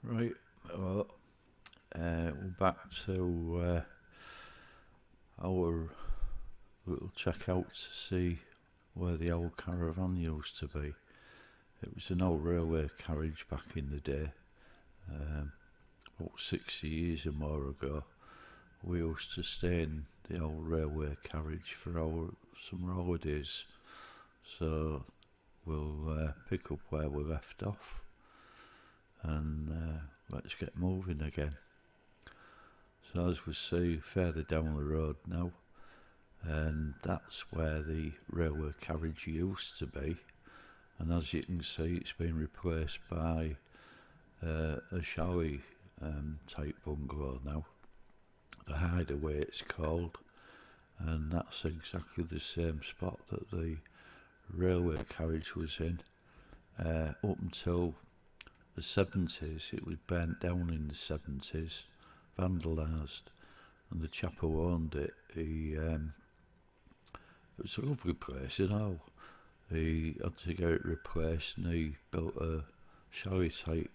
Right, well, we're back to our little checkout to see where the old caravan used to be. It was an old railway carriage back in the day, about 60 years or more ago. We used to stay in the old railway carriage for our summer holidays, so we'll pick up where we left off and let's get moving again. So as we see further down the road now, and that's where the railway carriage used to be, and as you can see it's been replaced by a chalet type bungalow now, the Hideaway it's called, and that's exactly the same spot that the railway carriage was in up until the 70s. It was burnt down in the 70s, vandalised, and the chap who owned it, it was a lovely place, you know. He had to get it replaced and he built a chalet type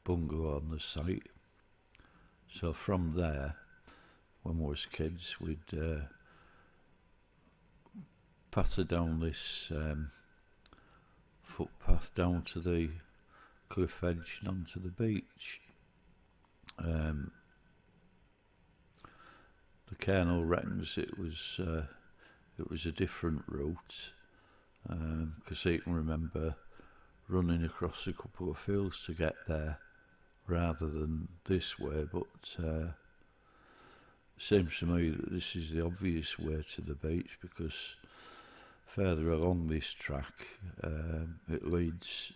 bungalow on the site. So from there, when we was kids, we'd patter down this footpath down to the cliff edge and onto the beach. The Colonel reckons it was a different route, because he can remember running across a couple of fields to get there rather than this way, but it seems to me that this is the obvious way to the beach, because further along this track it leads,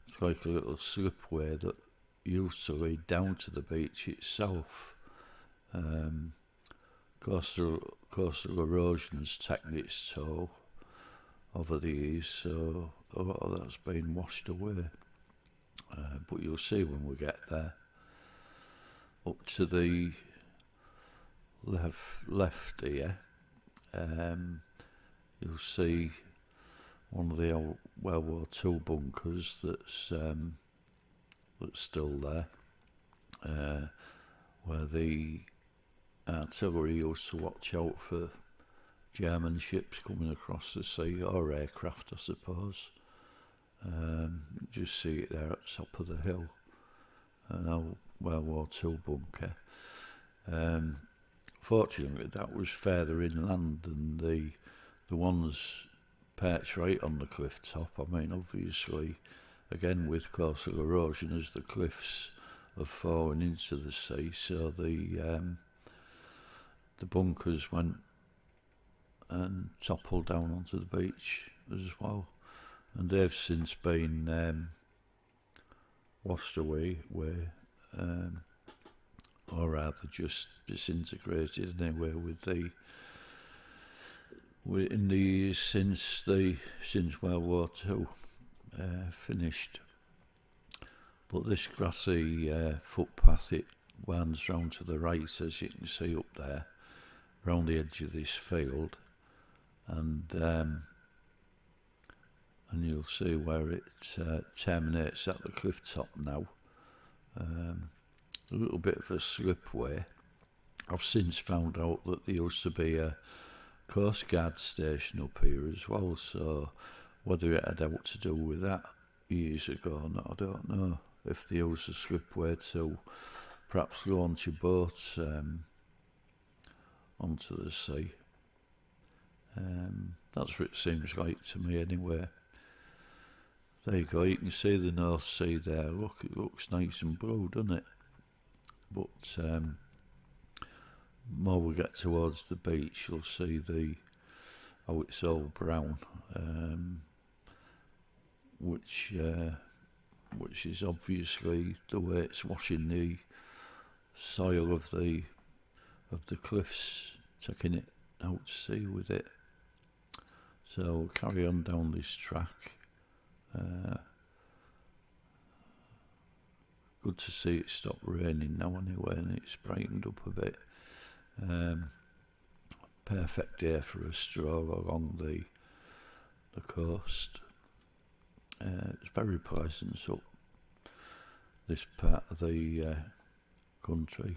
it's like a little slipway that used to lead down to the beach itself. Coastal erosion's taken its toll over the years, so a lot of that's been washed away. But you'll see when we get there. Up to the left here, you'll see one of the old World War II bunkers that's still there, where the artillery used to watch out for German ships coming across the sea, or aircraft I suppose. Just see it there at the top of the hill, an old World War II bunker. Fortunately that was further inland than the ones perched right on the cliff top. I mean, obviously, again with coastal erosion, as the cliffs have fallen into the sea, so the bunkers went and toppled down onto the beach as well, and they've since been washed away, or rather just disintegrated anyway, in the years since World War II finished. But this grassy footpath, it winds round to the right, as you can see up there, round the edge of this field, and you'll see where it terminates at the cliff top now. A little bit of a slipway. I've since found out that there used to be a Coast Guard station up here as well, so whether it had out to do with that years ago or not, I don't know. If they used a slipway to perhaps launch a boat onto the sea. That's what it seems like to me anyway. There you go, you can see the North Sea there. Look, it looks nice and blue, doesn't it? But more we get towards the beach, you'll see how it's all brown, which is obviously the way it's washing the soil of the cliffs, taking it out to sea with it. So we'll carry on down this track. Good to see it stop raining now anyway, and it's brightened up a bit. Perfect day for a stroll along the coast. It's very pleasant, so this part of the country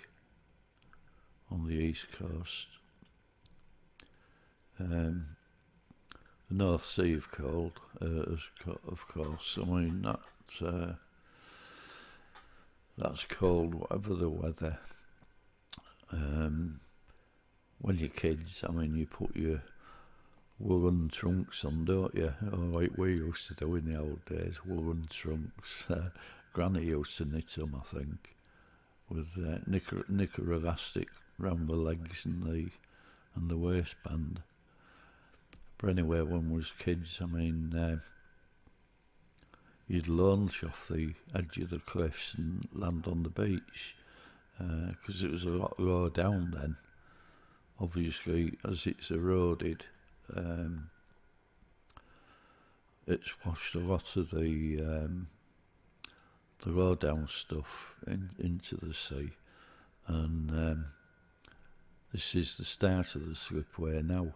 on the east coast. The North Sea, of course. I mean, that's cold, whatever the weather. When you're kids, I mean, you put your woolen trunks on, don't you? Like we used to do in the old days, woolen trunks. Granny used to knit them, I think, with knicker elastic round the legs and the waistband. But anyway, when we was kids, I mean, you'd launch off the edge of the cliffs and land on the beach, because it was a lot lower down then. Obviously, as it's eroded, it's washed a lot of the low down stuff into the sea, and this is the start of the slipway now.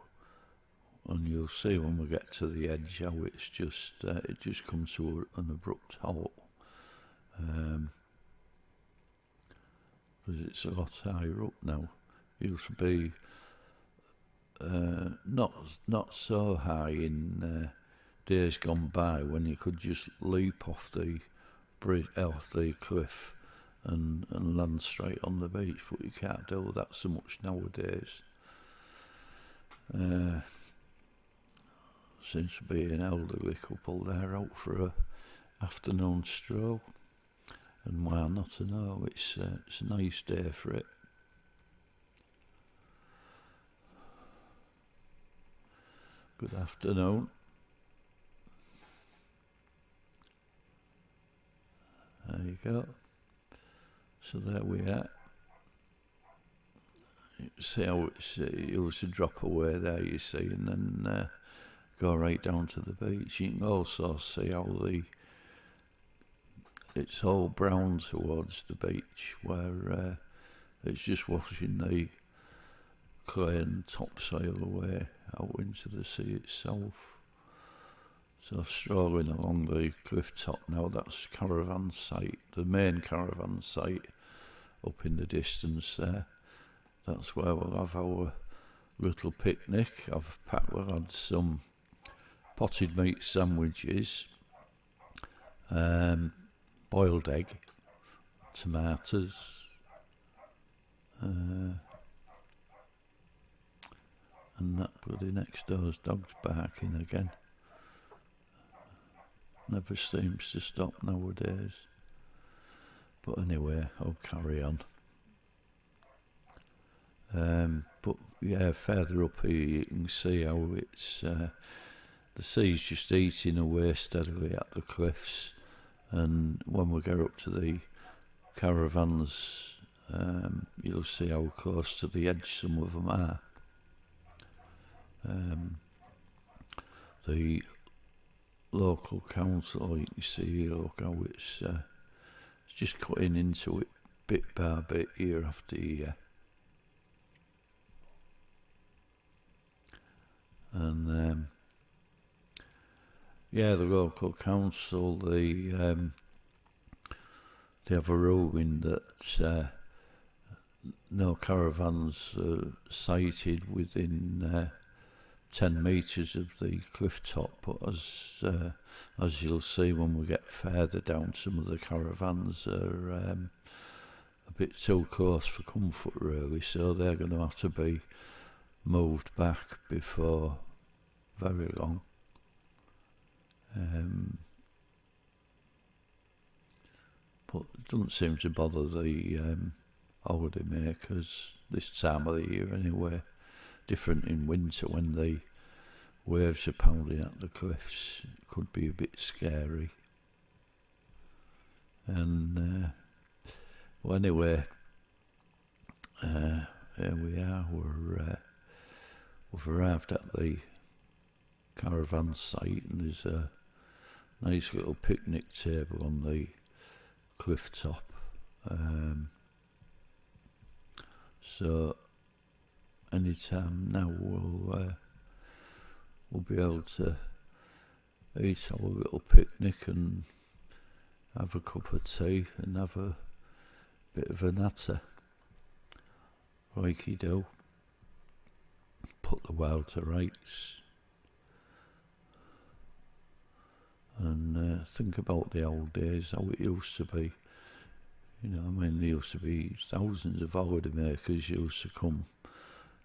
And you'll see when we get to the edge how it's just it just comes to an abrupt halt, because it's a lot higher up now. It used to be not so high in days gone by, when you could just leap off the cliff and land straight on the beach, but you can't do that so much nowadays. Seems to be an elderly couple there out for a afternoon stroll, and why not to know? It's a nice day for it. Good afternoon. There you go. So there we are. You can see how it used to drop away there, you see, and then go right down to the beach. You can also see how it's all brown towards the beach, where it's just washing the clay and topsoil away out into the sea itself. So strolling along the cliff top now, that's Caravan site, the main Caravan site up in the distance there. That's where we'll have our little picnic. We'll had some potted meat sandwiches, boiled egg, tomatoes, and that bloody next door's dog's barking again. Never seems to stop nowadays. But anyway, I'll carry on. But yeah, further up here you can see how it's the sea's just eating away steadily at the cliffs, and when we get up to the caravans, you'll see how close to the edge some of them are. The local council, you can see, look how it's just cutting into it bit by bit, year after year. And yeah, the local council, they have a ruling that no caravans are sighted within 10 metres of the cliff top, but as you'll see when we get further down, some of the caravans are a bit too close for comfort really, so they're going to have to be moved back before very long. But it doesn't seem to bother the holiday makers this time of the year anyway. Different in winter when the waves are pounding at the cliffs. It could be a bit scary. And well, anyway, here we are. We've arrived at the caravan site, and there's a nice little picnic table on the cliff top. So anytime now we'll be able to eat our little picnic and have a cup of tea and have a bit of a natter, like you do. Put the world to rights. And think about the old days, how it used to be. You know, I mean, there used to be thousands of holidaymakers used to come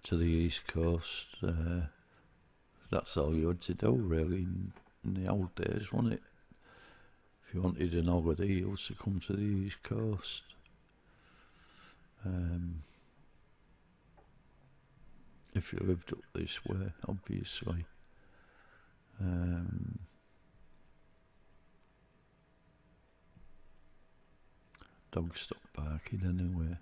to the East Coast. That's all you had to do, really, in the old days, wasn't it? If you wanted an holiday, you used to come to the East Coast. If you lived up this way, obviously. Dog stopped barking anyway.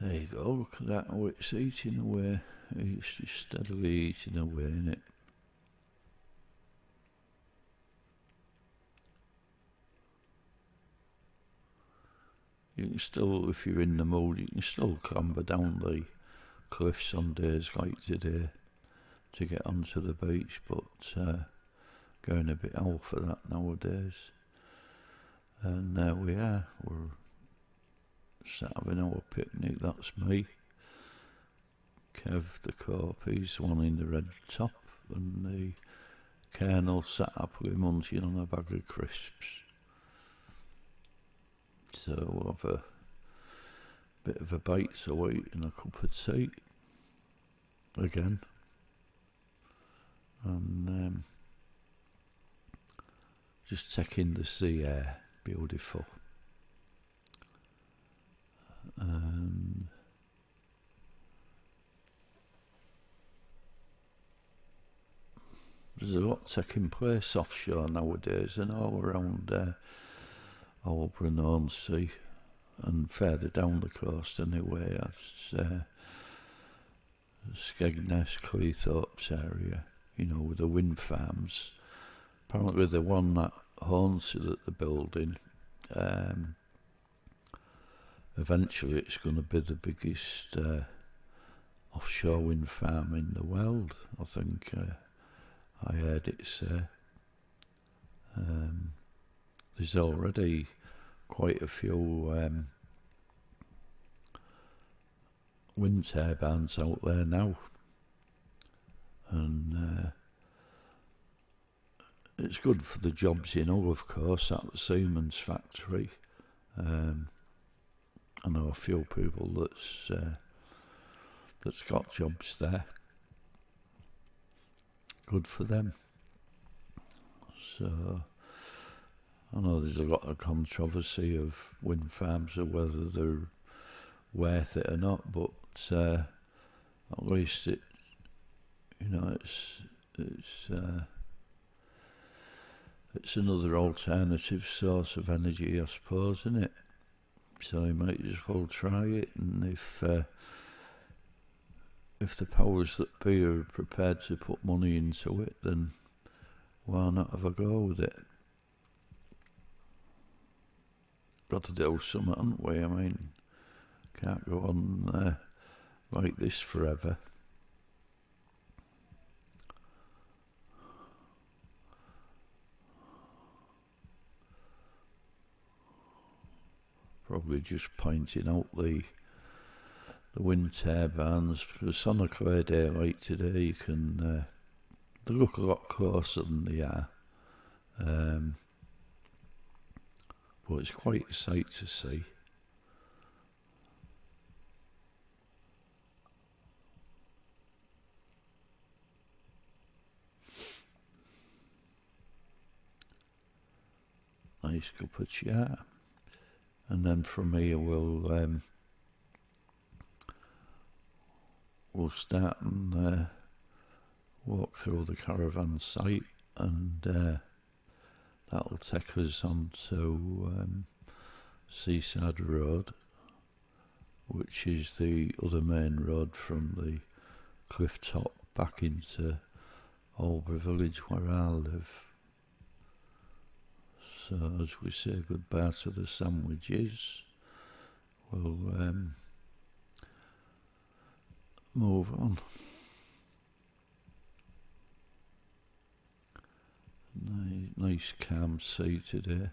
There you go, look at that, how it's eating away. It's just steadily eating away, innit? You can still, if you're in the mood, you can still clamber down the cliffs on days like today to get onto the beach, but going a bit out for that nowadays. And there we are, we're sat having our picnic. That's me, Kev the Corp, he's the one in the red top, and the Colonel sat happily munching on a bag of crisps. So we'll have a bit of a bite to eat and a cup of tea again, and just taking the sea air. Beautiful. And there's a lot taking place offshore nowadays and all around Aldbrough Sea and further down the coast anyway. That's Skegness, Cleethorpes area, you know, with the wind farms. Apparently the one that Hornsey that they're building, eventually it's going to be the biggest offshore wind farm in the world, I think I heard it say. There's already quite a few wind turbines out there now, and it's good for the jobs, you know, of course, at the Siemens factory. I know a few people that's got jobs there. Good for them. So I know there's a lot of controversy of wind farms or whether they're worth it or not, but at least it, you know, it's another alternative source of energy, I suppose, isn't it? So you might as well try it, and if the powers that be are prepared to put money into it, then why not have a go with it? Got to do something, haven't we? I mean, can't go on like this forever. Probably just pointing out the wind turbines, because on a clear day like today you can they look a lot closer than they are, but it's quite a sight to see. Nice cup of chat. And then from here we'll start and walk through the caravan site, and that'll take us on to Seaside Road, which is the other main road from the cliff top back into Aldbrough village where I live. So as we say goodbye to the sandwiches, we'll move on. Nice calm sea today.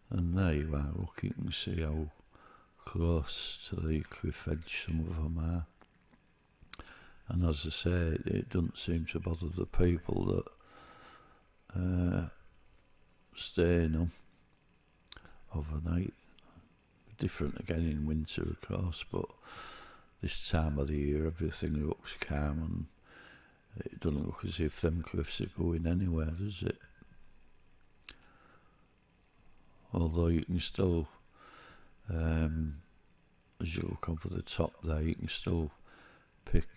And there you are, look, you can see how close to the cliff edge some of them are. And as I say, it doesn't seem to bother the people that stay in them overnight. Different again in winter, of course, but this time of the year everything looks calm and it doesn't look as if them cliffs are going anywhere, does it? Although you can still, as you look over the top there, you can still pick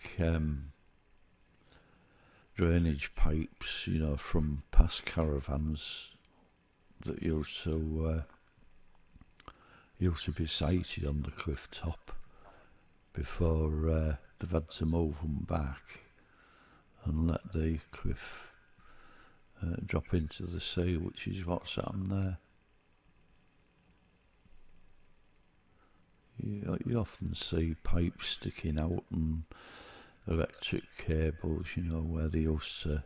drainage pipes, you know, from past caravans that used to be sighted on the cliff top before they've had to move them back and let the cliff drop into the sea, which is what's happened there. You often see pipes sticking out and electric cables, you know, where they used to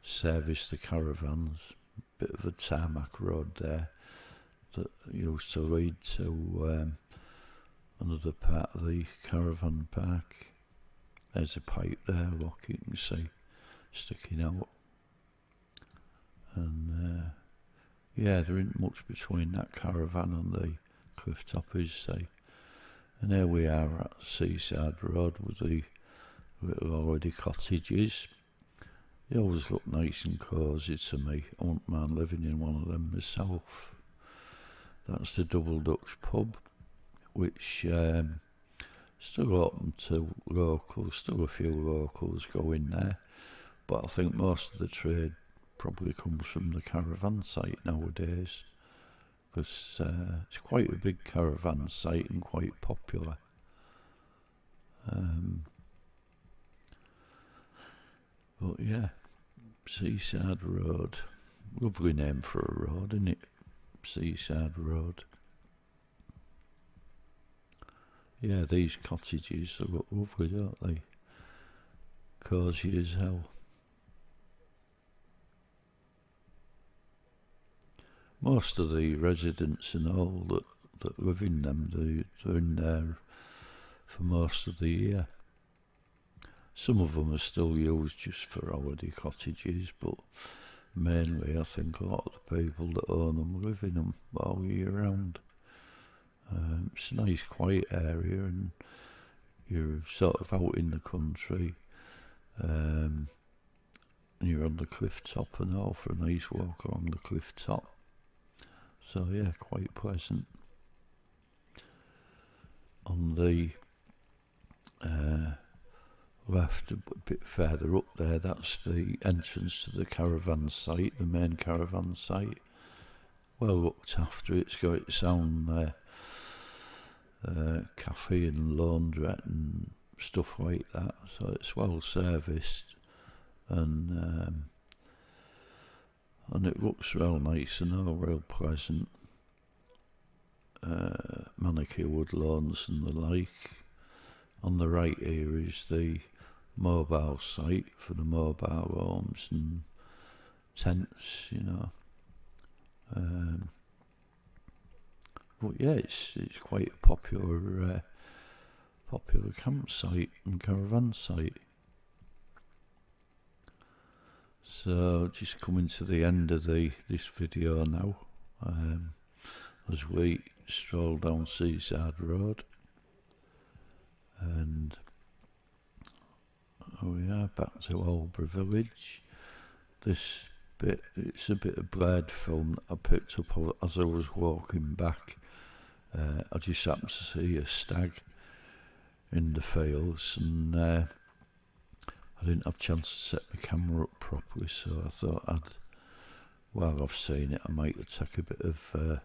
service the caravans. Bit of a tarmac road there that used to lead to another part of the caravan park. There's a pipe there, look, you can see sticking out. And yeah, there isn't much between that caravan and the cliff top, is there? And here we are at Seaside Road with the little holiday cottages. They always look nice and cosy to me. I wouldn't mind living in one of them myself. That's the Double Dutch pub, which still open to locals, still a few locals go in there. But I think most of the trade probably comes from the caravan site nowadays, because it's quite a big caravan site and quite popular. But yeah, Seaside Road, lovely name for a road, isn't it? Seaside Road. Yeah, these cottages, they look lovely, don't they? Cosy as hell. Most of the residents and all that live in them, they're in there for most of the year. Some of them are still used just for holiday cottages, but mainly I think a lot of the people that own them live in them all year round. It's a nice quiet area and you're sort of out in the country, and you're on the cliff top and all for a nice walk along the cliff top. So yeah, quite pleasant. On the left, a bit further up there, that's the entrance to the caravan site, the main caravan site. Well looked after. It's got its own cafe and laundrette and stuff like that, so it's well serviced, and it looks real nice and all real pleasant. Manicure wood lawns and the like. On the right here is the mobile site for the mobile homes and tents, you know. But yeah, it's quite a popular campsite and caravan site. So just coming to the end of this video now, as we stroll down Seaside Road, and we are back to Aldbrough village. This bit, it's a bit of blurred film that I picked up as I was walking back. I just happened to see a stag in the fields, and I didn't have a chance to set my camera up properly, so I thought while I've seen it, I might take a bit of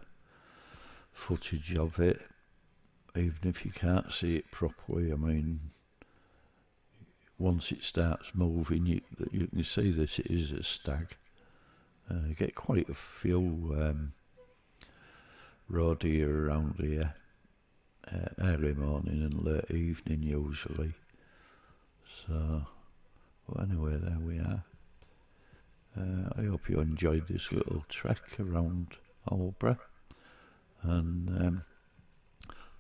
footage of it, even if you can't see it properly. I mean, once it starts moving, you can see that it is a stag. You get quite a few road deer around here, early morning and late evening usually. So, well, anyway, there we are. I hope you enjoyed this little trek around Aldbrough, and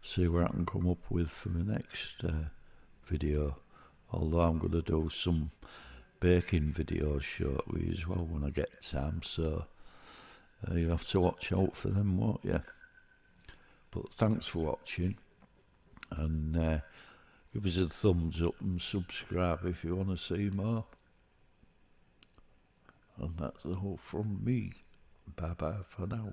see what I can come up with for the next video. Although I'm going to do some baking videos shortly as well when I get time, so you'll have to watch out for them, won't you? But thanks for watching, and give us a thumbs up and subscribe if you want to see more. And that's all from me. Bye bye for now.